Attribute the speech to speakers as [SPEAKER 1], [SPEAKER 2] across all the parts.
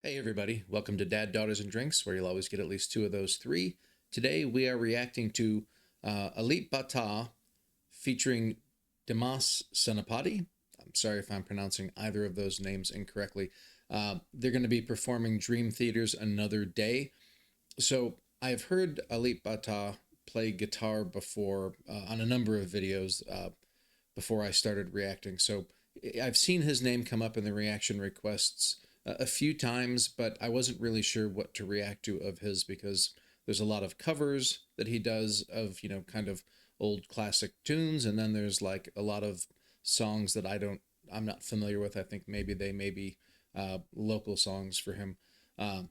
[SPEAKER 1] Hey everybody, welcome to Dad, Daughters, and Drinks, where you'll always get at least two of those three. Today we are reacting to Alip featuring Dimas Senopati. I'm sorry if I'm pronouncing either of those names incorrectly. They're going to be performing Dream Theater's Another Day. So I've heard Alip play guitar before on a number of videos before I started reacting. So I've seen his name come up in the reaction requests a few times, but I wasn't really sure what to react to of his because there's a lot of covers that he does of, kind of old classic tunes. And then there's like a lot of songs that I'm not familiar with. I think maybe they may be local songs for him. Um,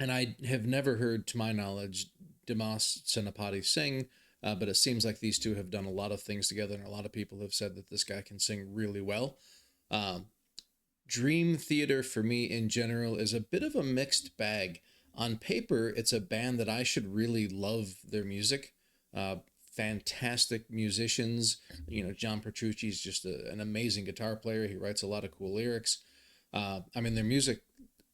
[SPEAKER 1] and I have never heard, to my knowledge, Dimas Senopati sing, but it seems like these two have done a lot of things together, and a lot of people have said that this guy can sing really well. Um, Dream Theater, for me in general, is a bit of a mixed bag. On paper, it's a band that I should really love their music. Uh, Fantastic musicians. John Petrucci is just an amazing guitar player. He writes a lot of cool lyrics. Their music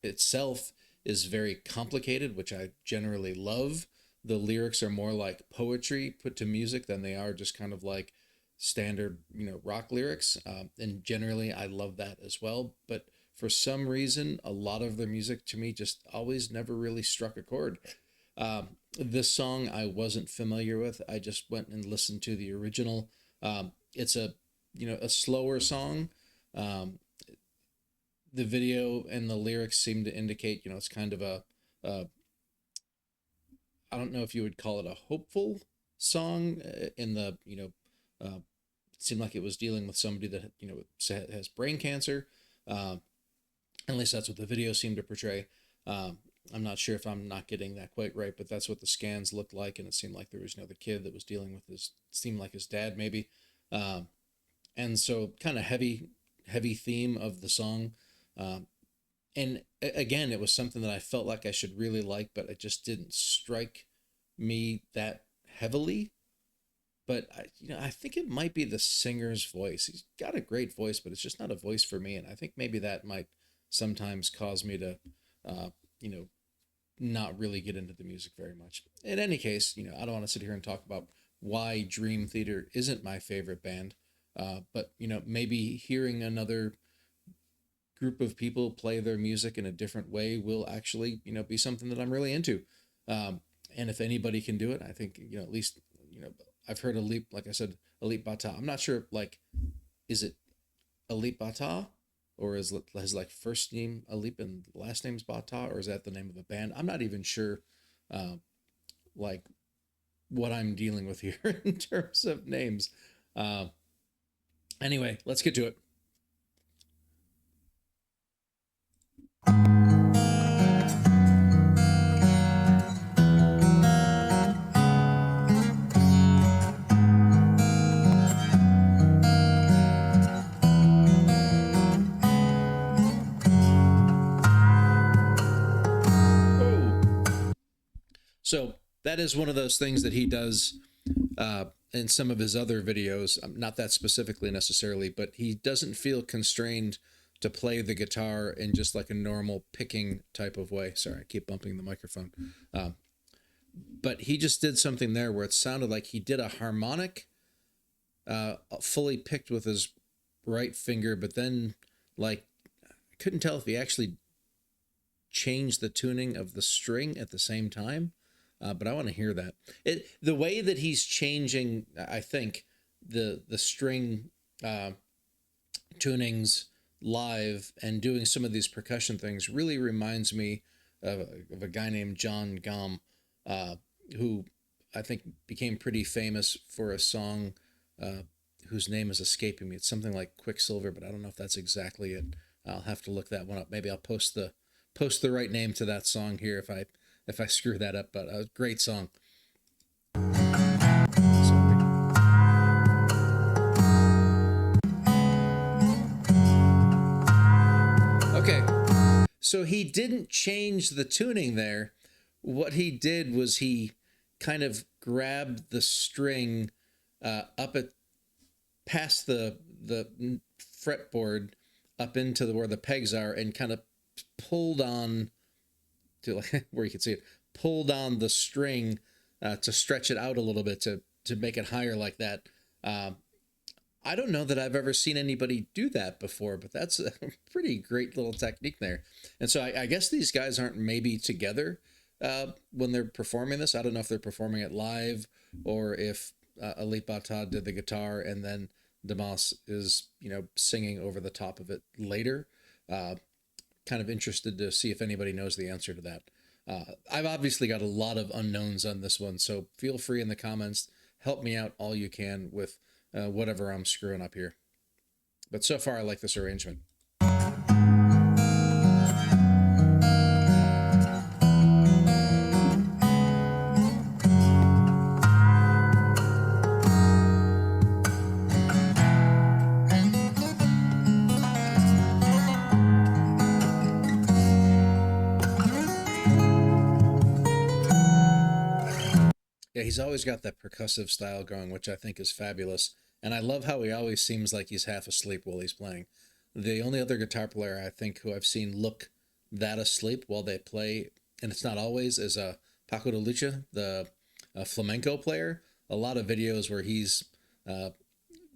[SPEAKER 1] itself is very complicated, which I generally love. The lyrics are more like poetry put to music than they are just kind of like standard, rock lyrics. And generally, I love that as well. But for some reason, a lot of their music to me just always never really struck a chord. This song I wasn't familiar with. I just went and listened to the original. It's a slower song. Um, the video and the lyrics seem to indicate, it's kind of a I don't know if you would call it a hopeful song in the, it seemed like it was dealing with somebody that, has brain cancer. Uh, at least that's what the video seemed to portray. I'm not sure if I'm not getting that quite right, but that's what the scans looked like. And it seemed like there was, the kid that was dealing with this, seemed like his dad maybe. Um, and so kind of heavy theme of the song. And again, it was something that I felt like I should really like, but it just didn't strike me that heavily. But I think it might be the singer's voice. He's got a great voice, but it's just not a voice for me. And I think maybe that might sometimes cause me to, uh, you know, not really get into the music very much. In any case, I don't want to sit here and talk about why Dream Theater isn't my favorite band. But maybe hearing another group of people play their music in a different way will actually, be something that I'm really into. And if anybody can do it, I think, at least, I've heard Alip, like I said, Alip Bata. I'm not sure, like, is it Alip Bata, or is his like first name Alip and last name's Bata, or is that the name of a band? I'm not even sure, uh, like, what I'm dealing with here in terms of names. Uh, anyway, let's get to it. So that is one of those things that he does in some of his other videos. Not that specifically necessarily, but he doesn't feel constrained to play the guitar in just like a normal picking type of way. Sorry, I keep bumping the microphone. But he just did something there where it sounded like he did a harmonic fully picked with his right finger, but then like I couldn't tell if he actually changed the tuning of the string at the same time. But I want to hear that. The way that he's changing, I think, the string tunings live and doing some of these percussion things really reminds me of a guy named John Gom, uh, who I think became pretty famous for a song whose name is escaping me. It's something like Quicksilver, but I don't know if that's exactly it. I'll have to look that one up. Maybe I'll post the right name to that song here if I screw that up, but a great song. Okay, so he didn't change the tuning there. What he did was he kind of grabbed the string up at past the fretboard up into where the pegs are and kind of pulled on to like where you can see it, pulled on the string to stretch it out a little bit to make it higher like that. I don't know that I've ever seen anybody do that before, but that's a pretty great little technique there. And so I guess these guys aren't maybe together when they're performing this. I don't know if they're performing it live or if Alip did the guitar and then Dimas is, singing over the top of it later. Kind of interested to see if anybody knows the answer to that. I've obviously got a lot of unknowns on this one, so feel free in the comments, help me out all you can with whatever I'm screwing up here. But so far, I like this arrangement. Yeah, he's always got that percussive style going, which I think is fabulous. And I love how he always seems like he's half asleep while he's playing. The only other guitar player I think who I've seen look that asleep while they play, and it's not always, is Paco de Lucha, the flamenco player. A lot of videos where he's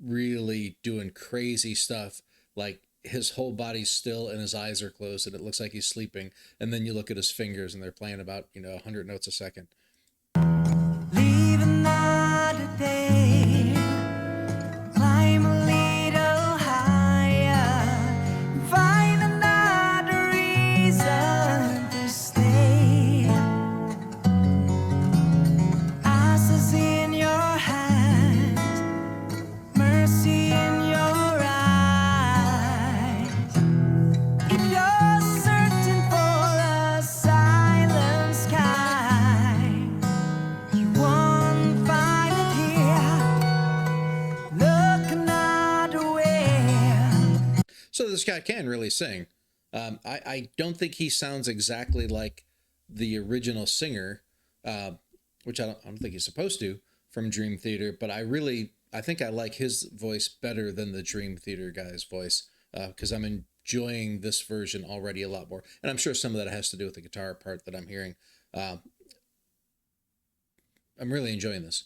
[SPEAKER 1] really doing crazy stuff, like his whole body's still and his eyes are closed and it looks like he's sleeping. And then you look at his fingers and they're playing about, 100 notes a second. So this guy can really sing. I don't think he sounds exactly like the original singer, which I don't think he's supposed to, from Dream Theater, but I think I like his voice better than the Dream Theater guy's voice, because I'm enjoying this version already a lot more. And I'm sure some of that has to do with the guitar part that I'm hearing. I'm really enjoying this.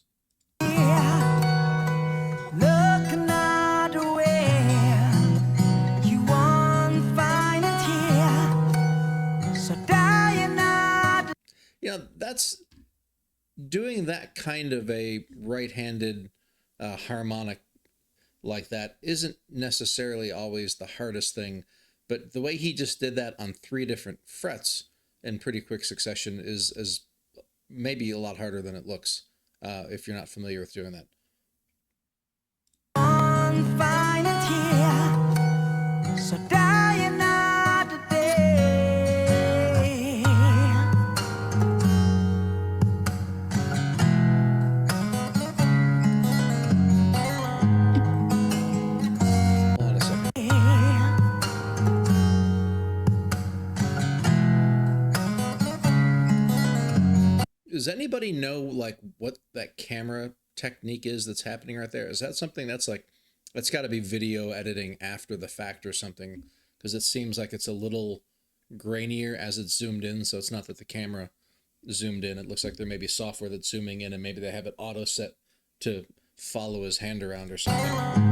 [SPEAKER 1] That's doing that kind of a right-handed harmonic like that isn't necessarily always the hardest thing, but the way he just did that on 3 different frets in pretty quick succession is maybe a lot harder than it looks if you're not familiar with doing that. Does anybody know like what that camera technique is that's happening right there? Is that something that's like, that's got to be video editing after the fact or something? Because it seems like it's a little grainier as it's zoomed in. So it's not that the camera zoomed in. It looks like there may be software that's zooming in and maybe they have it auto set to follow his hand around or something.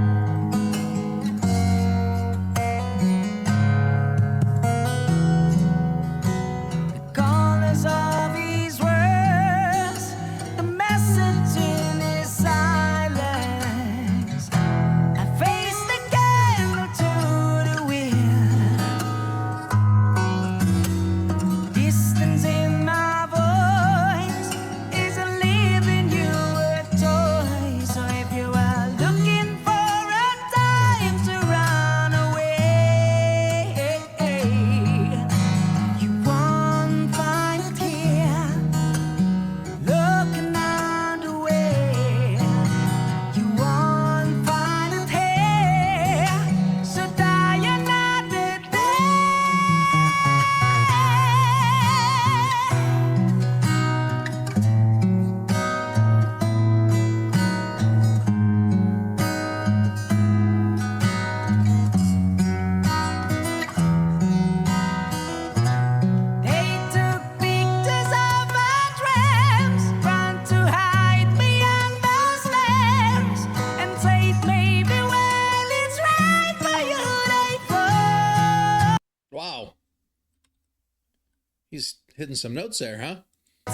[SPEAKER 1] He's hitting some notes there, huh?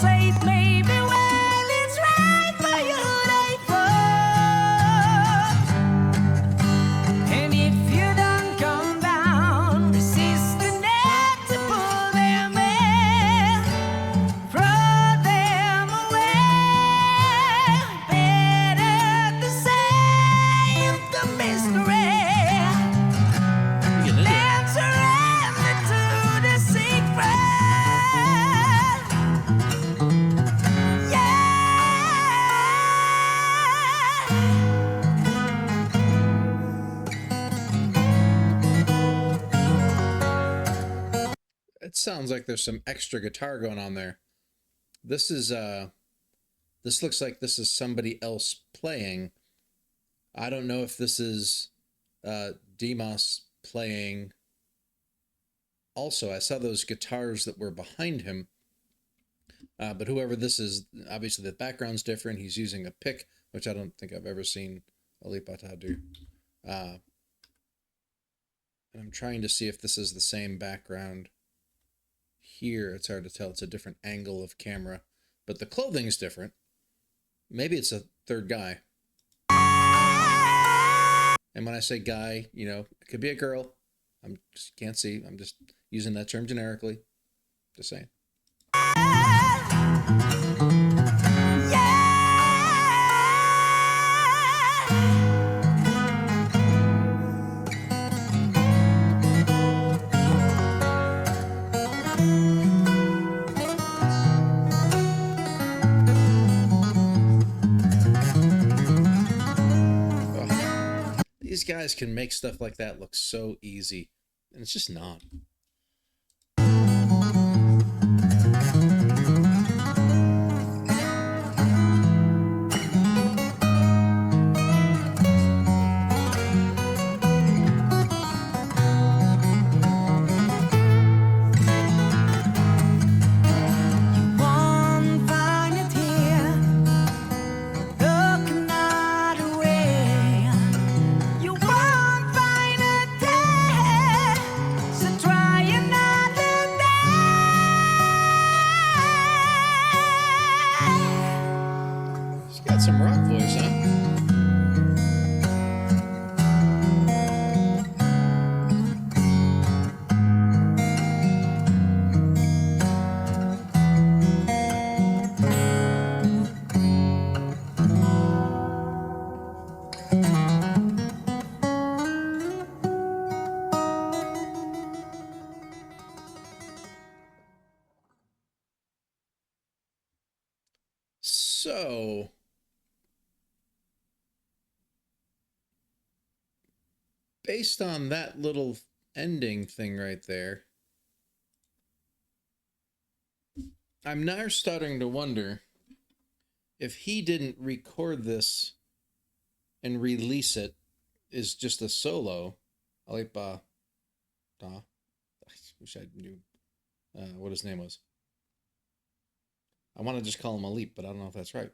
[SPEAKER 2] Say maybe when it's right for you, they fall. And if you don't come down, resist the net to pull them in, throw them away. Better to save the mystery than surrender to the secret.
[SPEAKER 1] It sounds like there's some extra guitar going on there. This looks like this is somebody else playing. I don't know if this is Dimas playing. Also, I saw those guitars that were behind him. But whoever this is, obviously the background's different. He's using a pick, which I don't think I've ever seen Alip do. And I'm trying to see if this is the same background. Here, it's hard to tell. It's a different angle of camera, but the clothing's different. Maybe it's a third guy. And when I say guy, you know, it could be a girl. I just can't see. I'm just using that term generically. Just saying. These guys can make stuff like that look so easy, and it's just not. Some rock voice, huh? So based on that little ending thing right there, I'm now starting to wonder if he didn't record this and release it is just a solo. Alip, I wish I knew what his name was. I want to just call him Alip, but I don't know if that's right.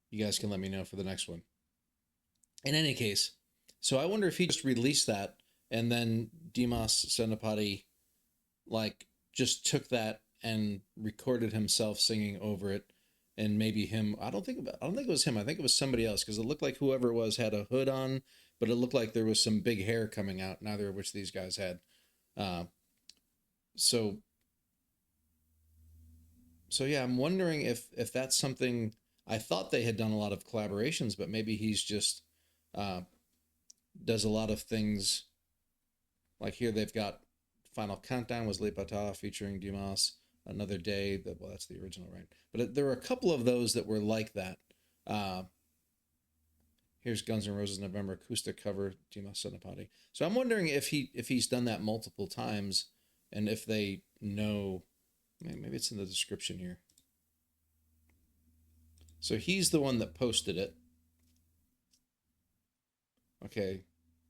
[SPEAKER 1] You guys can let me know for the next one. In any case, so I wonder if he just released that and then Dimas Senopati like just took that and recorded himself singing over it, and maybe him. I don't think it was him. I think it was somebody else, because it looked like whoever it was had a hood on, but it looked like there was some big hair coming out. Neither of which these guys had. So yeah, I'm wondering if that's something. I thought they had done a lot of collaborations, but maybe he's just does a lot of things. Like here, they've got Final Countdown was Le Pata featuring Dimas. Another Day, well, that's the original, right? But there were a couple of those that were like that. Here's Guns N' Roses November acoustic cover, Dimas Senopati. So I'm wondering if he's done that multiple times, and if they know. Maybe it's in the description here. So he's the one that posted it. Okay,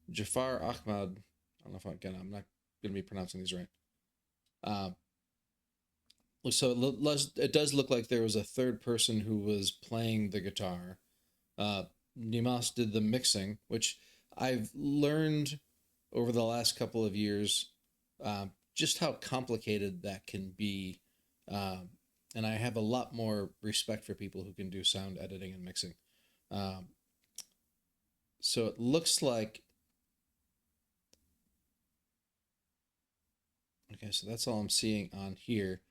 [SPEAKER 1] Jafar Ahmad. I don't know if I'm not going to be pronouncing these right. So it does look like there was a third person who was playing the guitar. Dimas did the mixing, which I've learned over the last couple of years. just how complicated that can be. Um, and I have a lot more respect for people who can do sound editing and mixing. Um, so it looks like, okay, so that's all I'm seeing on here.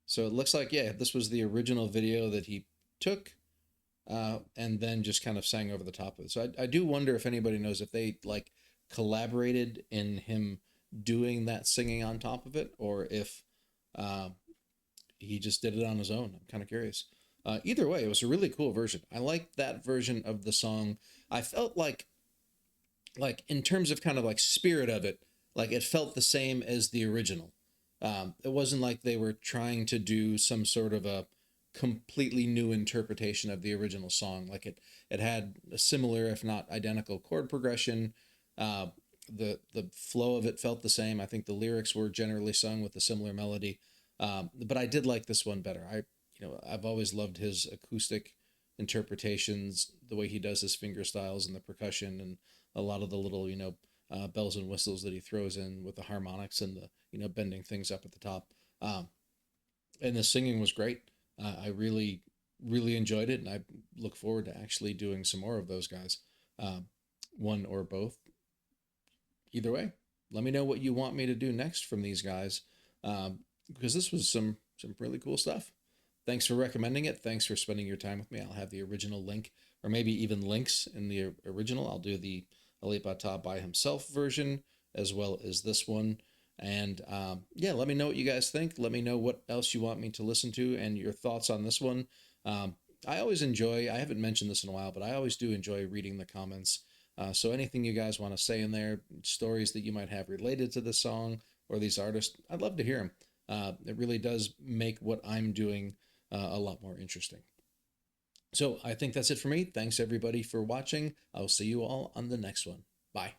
[SPEAKER 1] So it looks like, yeah, this was the original video that he took, and then just kind of sang over the top of it. So I do wonder if anybody knows if they like collaborated in him doing that singing on top of it, or if uh, he just did it on his own. I'm kind of curious. Either way, it was a really cool version. I liked that version of the song. I felt like in terms of kind of like spirit of it, like it felt the same as the original. It wasn't like they were trying to do some sort of a completely new interpretation of the original song. Like it had a similar, if not identical, chord progression. Uh, the flow of it felt the same. I think the lyrics were generally sung with a similar melody. But I did like this one better. I've always loved his acoustic interpretations, the way he does his finger styles and the percussion and a lot of the little, bells and whistles that he throws in with the harmonics and the, bending things up at the top. Um, and the singing was great. I really, really enjoyed it, and I look forward to actually doing some more of those guys, um, one or both. Either way, let me know what you want me to do next from these guys, because this was some really cool stuff. Thanks for recommending it. Thanks for spending your time with me. I'll have the original link, or maybe even links in the original. I'll do the Alip by himself version as well as this one. And yeah, let me know what you guys think. Let me know what else you want me to listen to and your thoughts on this one. Um, I always enjoy, I haven't mentioned this in a while, but I always do enjoy reading the comments. So anything you guys want to say in there, stories that you might have related to this song or these artists, I'd love to hear them. It really does make what I'm doing a lot more interesting. So I think that's it for me. Thanks everybody for watching. I'll see you all on the next one. Bye.